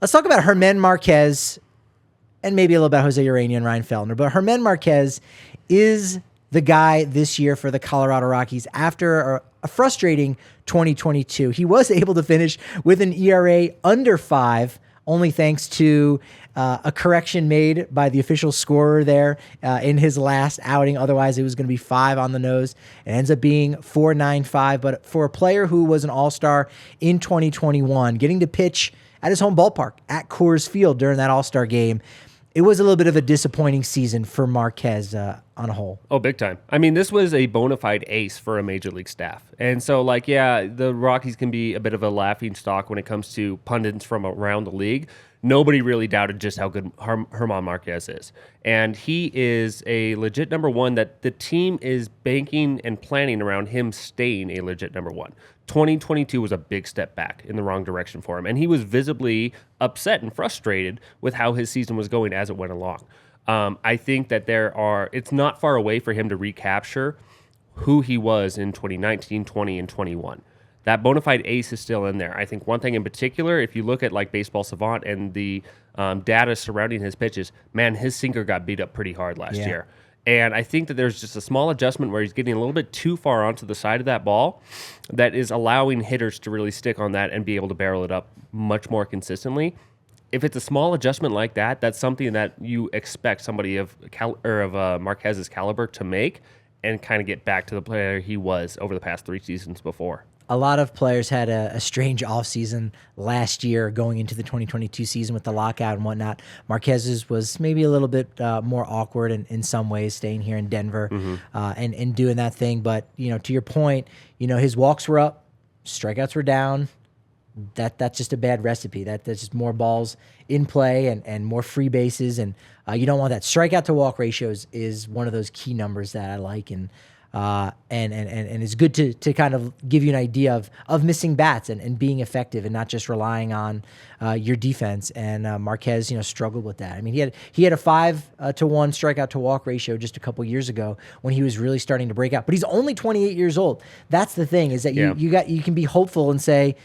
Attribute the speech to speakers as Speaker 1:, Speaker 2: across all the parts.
Speaker 1: Let's talk about Germán Márquez and maybe a little bit Jose Urena and Ryan Feltner. But Germán Márquez is the guy this year for the Colorado Rockies after a frustrating 2022. He was able to finish with an ERA under 5, only thanks to a correction made by the official scorer there in his last outing. Otherwise, it was going to be 5 on the nose. It ends up being 4.95. But for a player who was an all-star in 2021, getting to pitch at his home ballpark at Coors Field during that all-star game, it was a little bit of a disappointing season for Márquez on a whole.
Speaker 2: Oh, big time. I mean, this was a bona fide ace for a major league staff. And so, the Rockies can be a bit of a laughing stock when it comes to pundits from around the league. Nobody really doubted just how good Germán Márquez is. And he is a legit number one that the team is banking and planning around him staying a legit number one. 2022 was a big step back in the wrong direction for him. And he was visibly upset and frustrated with how his season was going as it went along. I think that it's not far away for him to recapture who he was in 2019, 20, and 21. That bona fide ace is still in there. I think one thing in particular, if you look at Baseball Savant and the data surrounding his pitches, man, his sinker got beat up pretty hard last year. And I think that there's just a small adjustment where he's getting a little bit too far onto the side of that ball that is allowing hitters to really stick on that and be able to barrel it up much more consistently. If it's a small adjustment like that, that's something that you expect somebody of Márquez's caliber to make and kind of get back to the player he was over the past 3 seasons before.
Speaker 1: A lot of players had a strange offseason last year going into the 2022 season with the lockout and whatnot. Márquez's was maybe a little bit more awkward in some ways, staying here in Denver and doing that thing. But, to your point, his walks were up, strikeouts were down. That's just a bad recipe. That's just more balls in play and more free bases. And you don't want that. Strikeout to walk ratio is one of those key numbers that I like. And it's good to kind of give you an idea of missing bats and being effective and not just relying on your defense. And Márquez, struggled with that. I mean, he had a 5-1 strikeout to walk ratio just a couple years ago when he was really starting to break out. But he's only 28 years old. That's the thing, is that you can be hopeful and say,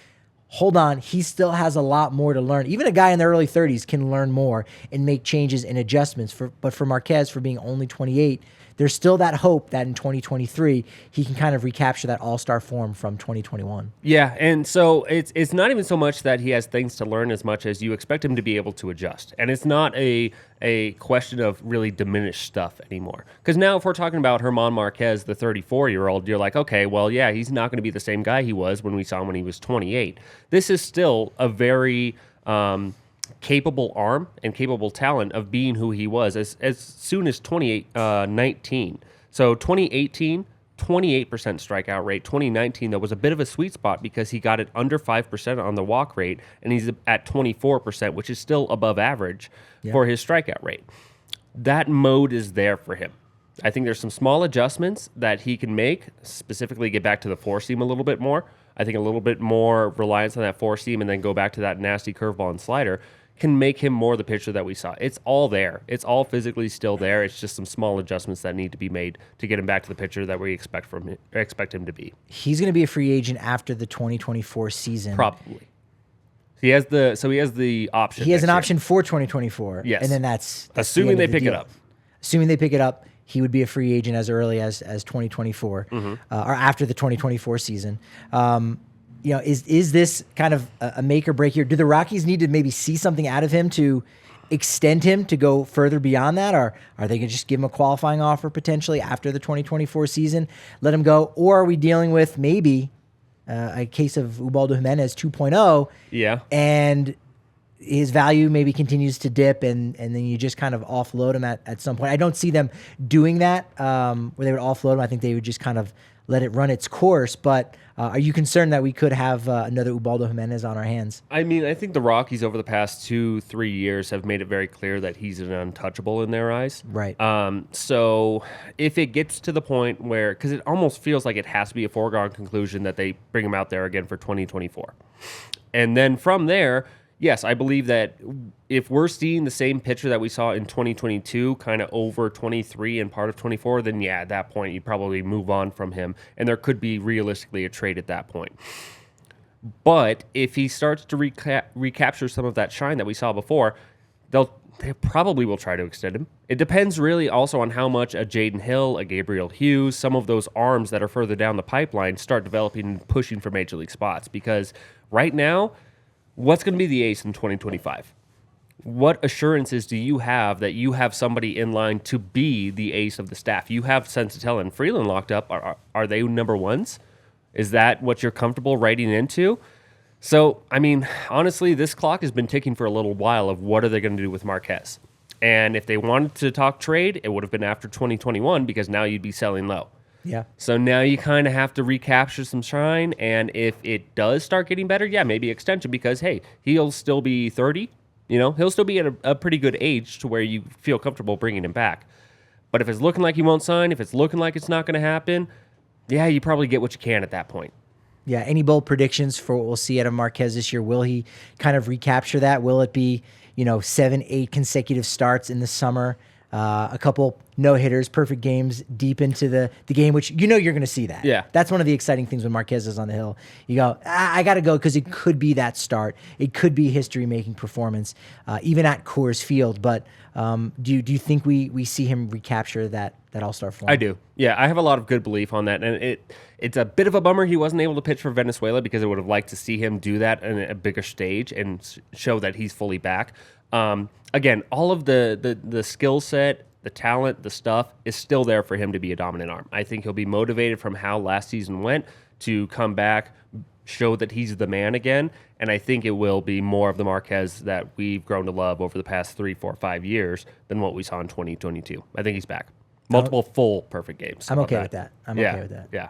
Speaker 1: hold on, he still has a lot more to learn. Even a guy in the early 30s can learn more and make changes and adjustments. But for Márquez, for being only 28, there's still that hope that in 2023 he can kind of recapture that all-star form from 2021.
Speaker 2: Yeah, and so it's not even so much that he has things to learn as much as you expect him to be able to adjust. And it's not a question of really diminished stuff anymore. Because now if we're talking about Germán Márquez, the 34-year-old, you're like, okay, well, yeah, he's not going to be the same guy he was when we saw him when he was 28. This is still a very capable arm and capable talent of being who he was as soon as 2019. So 2018, 28% strikeout rate. 2019, though, was a bit of a sweet spot because he got it under 5% on the walk rate, and he's at 24%, which is still above average for his strikeout rate. That mode is there for him. I think there's some small adjustments that he can make, specifically get back to the four seam a little bit more. I think a little bit more reliance on that four seam and then go back to that nasty curveball and slider can make him more the pitcher that we saw. It's all there. It's all physically still there. It's just some small adjustments that need to be made to get him back to the pitcher that we expect him to be.
Speaker 1: He's going to be a free agent after the 2024 season.
Speaker 2: Probably. He has the option.
Speaker 1: He has an option for 2024.
Speaker 2: Yes.
Speaker 1: And then that's
Speaker 2: assuming they pick it up.
Speaker 1: Assuming they pick it up, he would be a free agent as early as 2024 or after the 2024 season. Is this kind of a make or break here? Do the Rockies need to maybe see something out of him to extend him to go further beyond that? Or are they going to just give him a qualifying offer potentially after the 2024 season, let him go? Or are we dealing with maybe a case of Ubaldo Jímenez 2.0?
Speaker 2: Yeah.
Speaker 1: And his value maybe continues to dip and then you just kind of offload him at some point. I don't see them doing that where they would offload him. I think they would just kind of let it run its course. But are you concerned that we could have another Ubaldo Jímenez on our hands?
Speaker 2: I mean, I think the Rockies over the past 2-3 years have made it very clear that he's an untouchable in their eyes.
Speaker 1: Right.
Speaker 2: So if it gets to the point where, because it almost feels like it has to be a foregone conclusion that they bring him out there again for 2024. And then from there, yes, I believe that if we're seeing the same pitcher that we saw in 2022 kind of over 23 and part of 24, then yeah, at that point you probably move on from him, and there could be realistically a trade at that point. But if he starts to recapture some of that shine that we saw before, they probably will try to extend him. It depends really also on how much a Jaden Hill, a Gabriel Hughes, some of those arms that are further down the pipeline start developing and pushing for major league spots. Because right now, what's going to be the ace in 2025? What assurances do you have that you have somebody in line to be the ace of the staff? You have Sensatella and Freeland locked up. Are they number ones? Is that what you're comfortable writing into? So, I mean, honestly, this clock has been ticking for a little while of what are they going to do with Marquez. And if they wanted to talk trade, it would have been after 2021 because now you'd be selling low.
Speaker 1: Yeah.
Speaker 2: So now you kind of have to recapture some shine. And if it does start getting better, yeah, maybe extension because, hey, he'll still be 30. You know, he'll still be at a pretty good age to where you feel comfortable bringing him back. But if it's looking like he won't sign, if it's looking like it's not going to happen, yeah, you probably get what you can at that point.
Speaker 1: Yeah. Any bold predictions for what we'll see out of Marquez this year? Will he kind of recapture that? Will it be, 7, 8 consecutive starts in the summer? A couple no-hitters, perfect games deep into the game, which you're going to see that.
Speaker 2: Yeah.
Speaker 1: That's one of the exciting things when Marquez is on the hill. You go, I got to go because it could be that start. It could be a history-making performance, even at Coors Field. But do you think we see him recapture that all-star form?
Speaker 2: I do. Yeah, I have a lot of good belief on that. And it's a bit of a bummer he wasn't able to pitch for Venezuela because I would have liked to see him do that in a bigger stage and show that he's fully back. Again, all of the skill set, the talent, the stuff is still there for him to be a dominant arm. I think he'll be motivated from how last season went to come back, show that he's the man again. And I think it will be more of the Marquez that we've grown to love over the past 3, 4, 5 years than what we saw in 2022. I think he's back. Multiple full perfect games.
Speaker 1: I'm okay with that. I'm okay with that.
Speaker 2: Yeah.